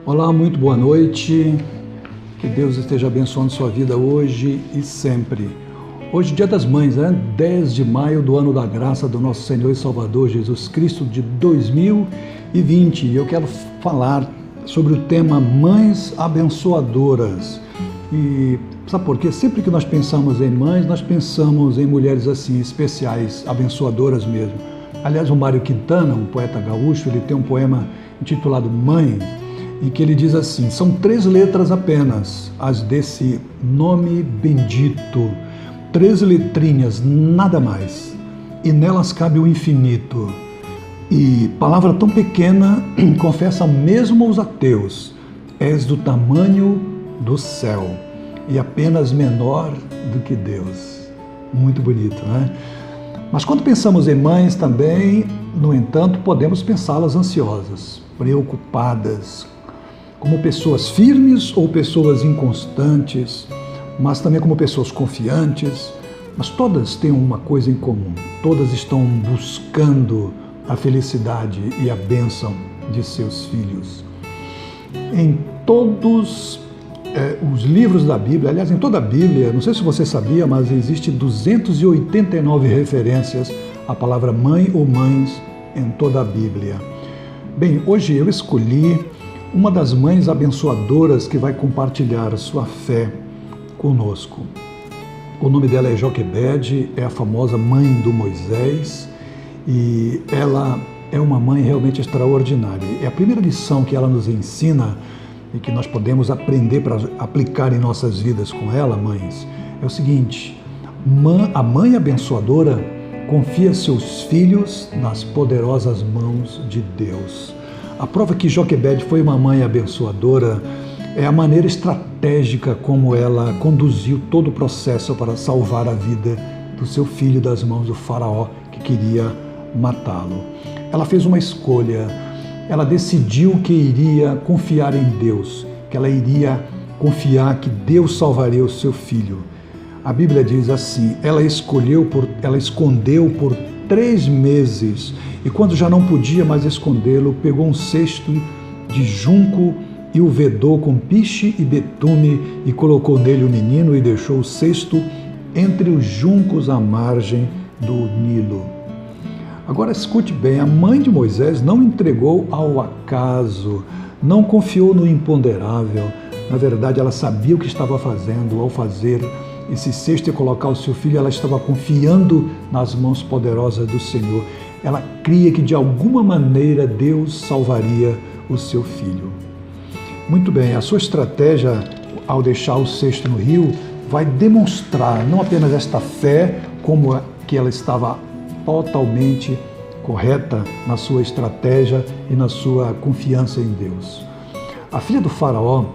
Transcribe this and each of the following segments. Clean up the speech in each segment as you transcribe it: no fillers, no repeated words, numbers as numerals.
Olá, muito boa noite. Que Deus esteja abençoando sua vida hoje e sempre. Hoje, Dia das Mães, 10 de maio do ano da graça do nosso Senhor e Salvador Jesus Cristo de 2020. E eu quero falar sobre o tema Mães Abençoadoras. E sabe por quê? Sempre que nós pensamos em mães, nós pensamos em mulheres assim, especiais, abençoadoras mesmo. Aliás, o Mário Quintana, um poeta gaúcho, ele tem um poema intitulado Mãe, em que ele diz assim: são 3 letras apenas, as desse nome bendito, 3 letrinhas, nada mais, e nelas cabe o infinito. E palavra tão pequena, confessa mesmo aos ateus: és do tamanho do céu e apenas menor do que Deus. Muito bonito, né? Mas quando pensamos em mães também, no entanto, podemos pensá-las ansiosas, preocupadas, como pessoas firmes ou pessoas inconstantes, mas também como pessoas confiantes. Mas todas têm uma coisa em comum: todas estão buscando a felicidade e a bênção de seus filhos. Em todos os livros da Bíblia, aliás, em toda a Bíblia, não sei se você sabia, mas existe 289 referências à palavra mãe ou mães em toda a Bíblia. Bem, hoje eu escolhi uma das mães abençoadoras que vai compartilhar a sua fé conosco. O nome dela é Joquebede, é a famosa mãe do Moisés, e ela é uma mãe realmente extraordinária. É a primeira lição que ela nos ensina e que nós podemos aprender para aplicar em nossas vidas com ela, mães, é o seguinte: a mãe abençoadora confia seus filhos nas poderosas mãos de Deus. A prova que Joquebede foi uma mãe abençoadora é a maneira estratégica como ela conduziu todo o processo para salvar a vida do seu filho das mãos do faraó que queria matá-lo. Ela fez uma escolha. Ela decidiu que iria confiar em Deus, que ela iria confiar que Deus salvaria o seu filho. A Bíblia diz assim: ela escondeu por 3 meses, e quando já não podia mais escondê-lo, pegou um cesto de junco e o vedou com piche e betume e colocou nele o menino e deixou o cesto entre os juncos à margem do Nilo. Agora escute bem, a mãe de Moisés não entregou ao acaso, não confiou no imponderável. Na verdade, ela sabia o que estava fazendo ao fazer esse cesto e colocar o seu filho. Ela estava confiando nas mãos poderosas do Senhor. Ela cria que de alguma maneira Deus salvaria o seu filho. Muito bem, a sua estratégia ao deixar o cesto no rio vai demonstrar não apenas esta fé, como que ela estava totalmente correta na sua estratégia e na sua confiança em Deus. A filha do faraó,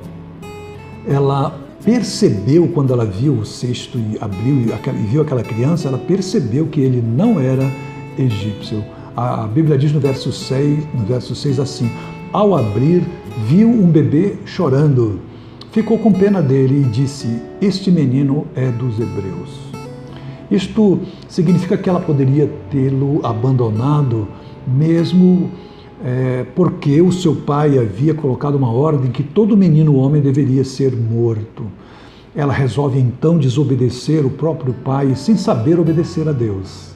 ela percebeu, quando ela viu o cesto e abriu e viu aquela criança, ela percebeu que ele não era egípcio. A Bíblia diz no verso 6 assim: ao abrir, viu um bebê chorando, ficou com pena dele e disse: este menino é dos hebreus. Isto significa que ela poderia tê-lo abandonado, mesmo porque o seu pai havia colocado uma ordem que todo menino homem deveria ser morto. Ela resolve então desobedecer o próprio pai sem saber obedecer a Deus.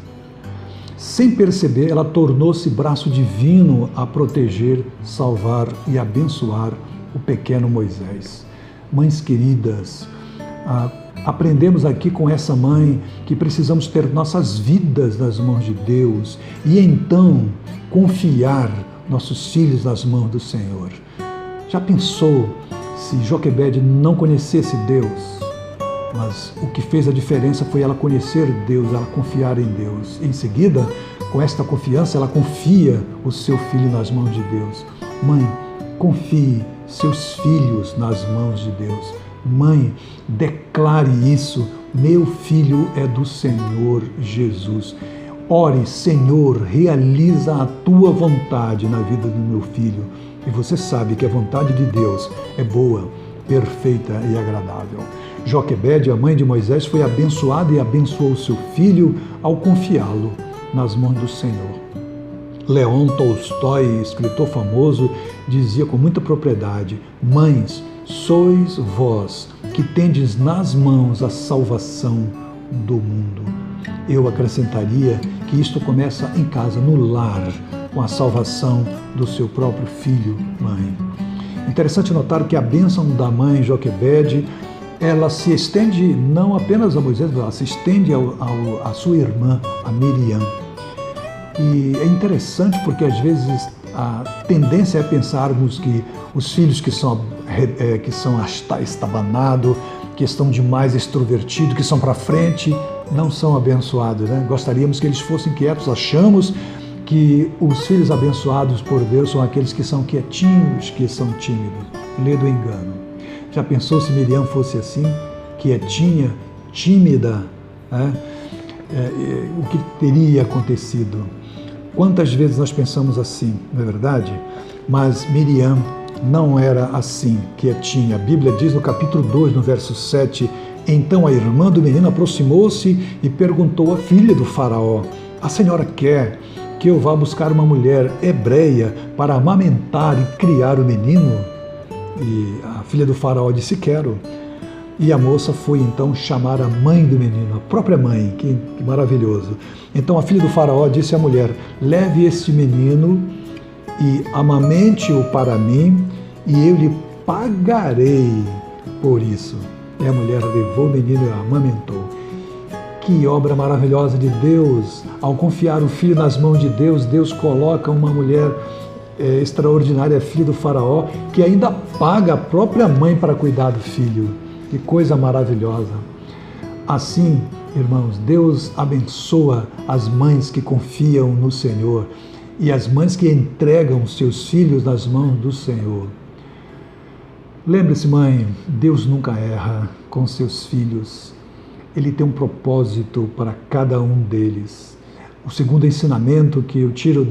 Sem perceber, ela tornou-se braço divino a proteger, salvar e abençoar o pequeno Moisés. Mães queridas, aprendemos aqui com essa mãe que precisamos ter nossas vidas nas mãos de Deus e então confiar nossos filhos nas mãos do Senhor. Já pensou se Joquebede não conhecesse Deus? Mas o que fez a diferença foi ela conhecer Deus, ela confiar em Deus. Em seguida, com esta confiança, ela confia o seu filho nas mãos de Deus. Mãe, confie seus filhos nas mãos de Deus. Mãe, declare isso: meu filho é do Senhor Jesus. Ore: Senhor, realiza a tua vontade na vida do meu filho. E você sabe que a vontade de Deus é boa, perfeita e agradável. Joquebede, a mãe de Moisés, foi abençoada e abençoou o seu filho ao confiá-lo nas mãos do Senhor. Leon Tolstói, escritor famoso, dizia com muita propriedade: mães, sois vós que tendes nas mãos a salvação do mundo. Eu acrescentaria que isto começa em casa, no lar, com a salvação do seu próprio filho, mãe. Interessante notar que a bênção da mãe Joquebede, ela se estende não apenas a Moisés, ela se estende à sua irmã, a Miriam. E é interessante porque às vezes a tendência é pensarmos que os filhos que são estabanados, que estão demais extrovertidos, que são para frente, não são abençoados, né? Gostaríamos que eles fossem quietos. Achamos que os filhos abençoados por Deus são aqueles que são quietinhos, que são tímidos. Lê do engano. Já pensou se Miriam fosse assim, quietinha, tímida? O que teria acontecido? Quantas vezes nós pensamos assim, não é verdade? Mas Miriam não era assim, quietinha. A Bíblia diz no capítulo 2, no verso 7, então a irmã do menino aproximou-se e perguntou à filha do faraó: a senhora quer que eu vá buscar uma mulher hebreia para amamentar e criar o menino? E a filha do faraó disse: quero. E a moça foi então chamar a mãe do menino, a própria mãe, que maravilhoso. Então a filha do faraó disse à mulher: leve este menino e amamente-o para mim, e eu lhe pagarei por isso. E a mulher levou o menino e o amamentou. Que obra maravilhosa de Deus! Ao confiar o filho nas mãos de Deus, Deus coloca uma mulher extraordinária, filha do faraó, que ainda paga a própria mãe para cuidar do filho. Que coisa maravilhosa! Assim, irmãos, Deus abençoa as mães que confiam no Senhor e as mães que entregam seus filhos nas mãos do Senhor. Lembre-se, mãe, Deus nunca erra com seus filhos. Ele tem um propósito para cada um deles. O segundo ensinamento que eu tiro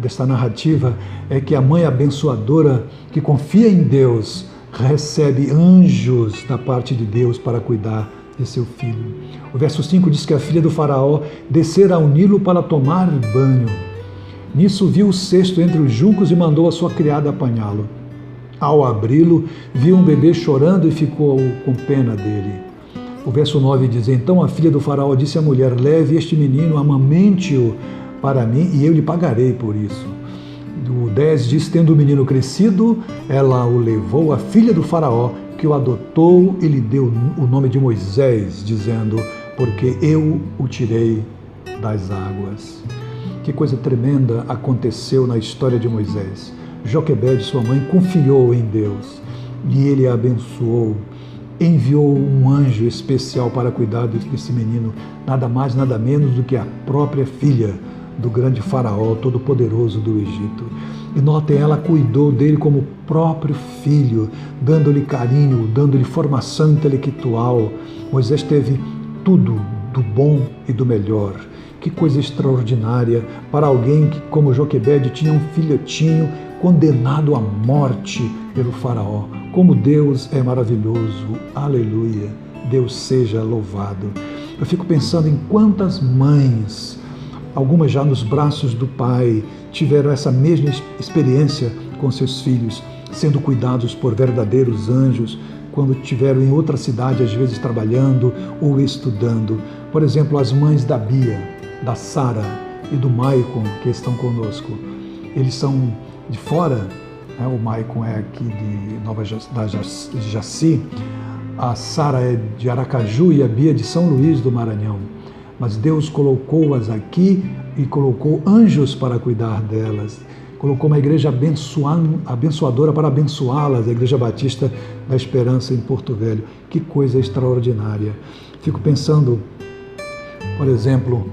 desta narrativa é que a mãe abençoadora que confia em Deus recebe anjos da parte de Deus para cuidar de seu filho. O verso 5 diz que a filha do faraó descera ao Nilo para tomar banho. Nisso viu o cesto entre os juncos e mandou a sua criada apanhá-lo. Ao abri-lo, viu um bebê chorando e ficou com pena dele. O verso 9 diz: então a filha do faraó disse à mulher: leve este menino, amamente-o para mim e eu lhe pagarei por isso. O 10 diz: tendo o menino crescido, ela o levou à filha do faraó, que o adotou e lhe deu o nome de Moisés, dizendo: porque eu o tirei das águas. Que coisa tremenda aconteceu na história de Moisés. Joquebede, sua mãe, confiou em Deus e ele a abençoou. Enviou um anjo especial para cuidar desse menino, nada mais, nada menos do que a própria filha do grande faraó todo-poderoso do Egito. E notem, ela cuidou dele como próprio filho, dando-lhe carinho, dando-lhe formação intelectual. Moisés teve tudo do bom e do melhor. Que coisa extraordinária para alguém que, como Joquebede, tinha um filhotinho condenado à morte pelo faraó. Como Deus é maravilhoso, aleluia, Deus seja louvado. Eu fico pensando em quantas mães, algumas já nos braços do Pai, tiveram essa mesma experiência com seus filhos, sendo cuidados por verdadeiros anjos, quando estiveram em outra cidade, às vezes trabalhando ou estudando. Por exemplo, as mães da Bia, da Sara e do Maicon, que estão conosco. Eles são de fora, né? O Maicon é aqui de Jaci, a Sara é de Aracaju e a Bia de São Luís do Maranhão. Mas Deus colocou-as aqui e colocou anjos para cuidar delas. Colocou uma igreja abençoadora para abençoá-las, a Igreja Batista da Esperança em Porto Velho. Que coisa extraordinária. Fico pensando, por exemplo,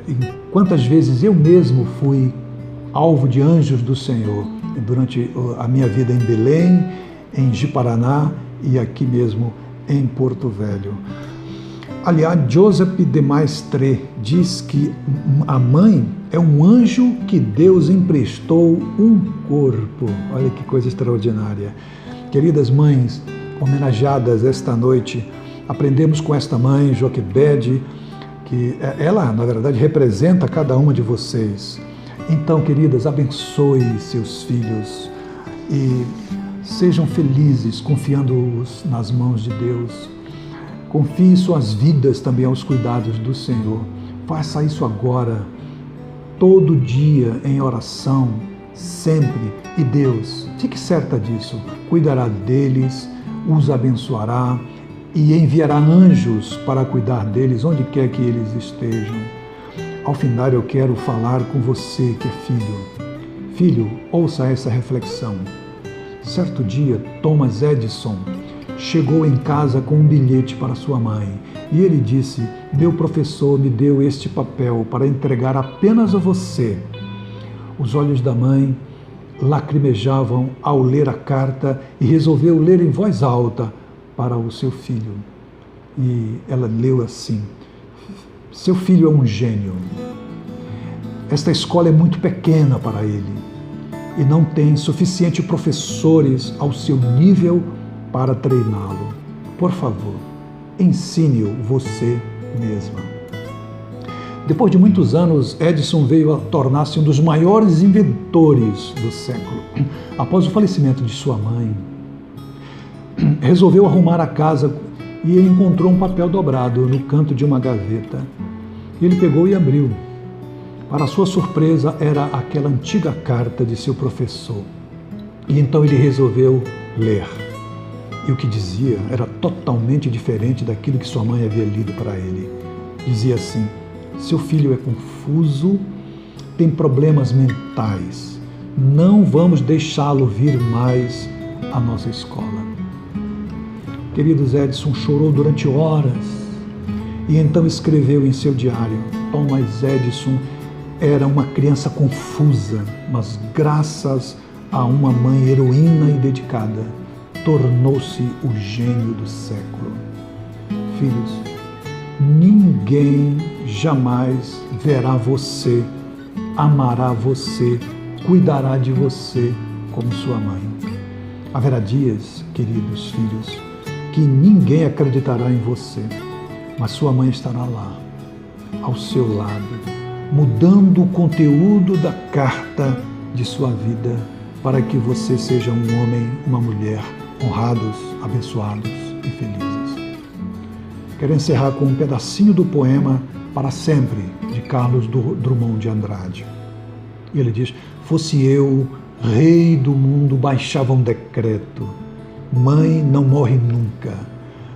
em quantas vezes eu mesmo fui alvo de anjos do Senhor durante a minha vida em Belém, em Ji-Paraná e aqui mesmo em Porto Velho. Aliás, Joseph de Maistre diz que a mãe é um anjo que Deus emprestou um corpo. Olha que coisa extraordinária. Queridas mães homenageadas esta noite, aprendemos com esta mãe, Joquebede, que ela, na verdade, representa cada uma de vocês. Então, queridas, abençoe seus filhos e sejam felizes confiando-os nas mãos de Deus. Confie suas vidas também aos cuidados do Senhor. Faça isso agora, todo dia em oração, sempre. E Deus, fique certa disso, cuidará deles, os abençoará e enviará anjos para cuidar deles onde quer que eles estejam. Ao final eu quero falar com você que é filho. Filho, ouça essa reflexão. Certo dia, Thomas Edison chegou em casa com um bilhete para sua mãe e ele disse: meu professor me deu este papel para entregar apenas a você. Os olhos da mãe lacrimejavam ao ler a carta e resolveu ler em voz alta para o seu filho. E ela leu assim: seu filho é um gênio. Esta escola é muito pequena para ele e não tem suficientes professores ao seu nível para treiná-lo. Por favor, ensine-o você mesma. Depois de muitos anos, Edison veio a tornar-se um dos maiores inventores do século. Após o falecimento de sua mãe, resolveu arrumar a casa e encontrou um papel dobrado no canto de uma gaveta. Ele pegou e abriu. Para sua surpresa, era aquela antiga carta de seu professor. E então ele resolveu ler. E o que dizia era totalmente diferente daquilo que sua mãe havia lido para ele. Dizia assim: seu filho é confuso, tem problemas mentais. Não vamos deixá-lo vir mais à nossa escola. Queridos, Edison chorou durante horas e então escreveu em seu diário: Thomas Edison era uma criança confusa, mas graças a uma mãe heroína e dedicada, tornou-se o gênio do século. Filhos, ninguém jamais verá você, amará você, cuidará de você como sua mãe. Haverá dias, queridos filhos, que ninguém acreditará em você, mas sua mãe estará lá, ao seu lado, mudando o conteúdo da carta de sua vida para que você seja um homem, uma mulher honrados, abençoados e felizes. Quero encerrar com um pedacinho do poema Para Sempre, de Carlos Drummond de Andrade. E ele diz: fosse eu, rei do mundo, baixava um decreto. Mãe não morre nunca.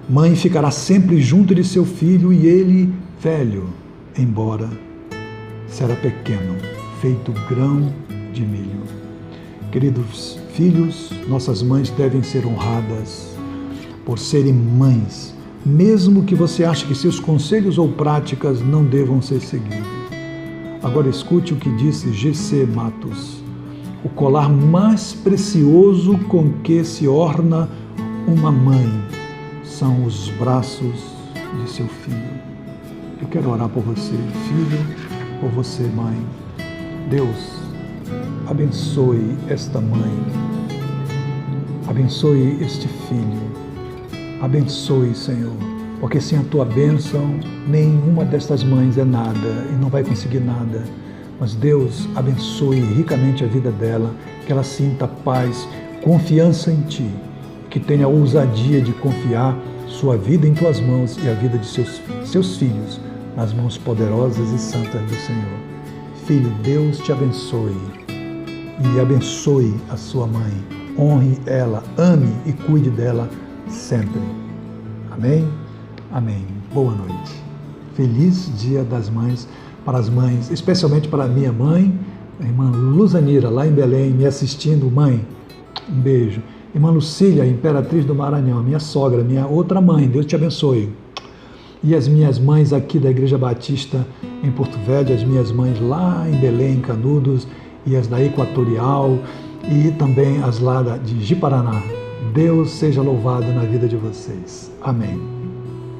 Mãe ficará sempre junto de seu filho e ele, velho, embora será pequeno, feito grão de milho. Queridos filhos, nossas mães devem ser honradas por serem mães, mesmo que você ache que seus conselhos ou práticas não devam ser seguidos. Agora escute o que disse G.C. Matos: o colar mais precioso com que se orna uma mãe são os braços de seu filho. Eu quero orar por você, filho, por você, mãe. Deus, abençoe esta mãe, abençoe este filho, abençoe, Senhor, porque sem a tua bênção, nenhuma destas mães é nada e não vai conseguir nada. Mas Deus, abençoe ricamente a vida dela, que ela sinta paz, confiança em Ti, que tenha a ousadia de confiar sua vida em Tuas mãos e a vida de seus filhos nas mãos poderosas e santas do Senhor. Filho, Deus te abençoe e abençoe a sua mãe. Honre ela, ame e cuide dela sempre. Amém? Amém. Boa noite. Feliz Dia das Mães para as mães, especialmente para a minha mãe, a irmã Luzanira, lá em Belém, me assistindo. Mãe, um beijo. Irmã Lucília, Imperatriz do Maranhão, minha sogra, minha outra mãe, Deus te abençoe. E as minhas mães aqui da Igreja Batista em Porto Velho, as minhas mães lá em Belém, em Canudos, e as da Equatorial, e também as lá de Ji-Paraná. Deus seja louvado na vida de vocês. Amém.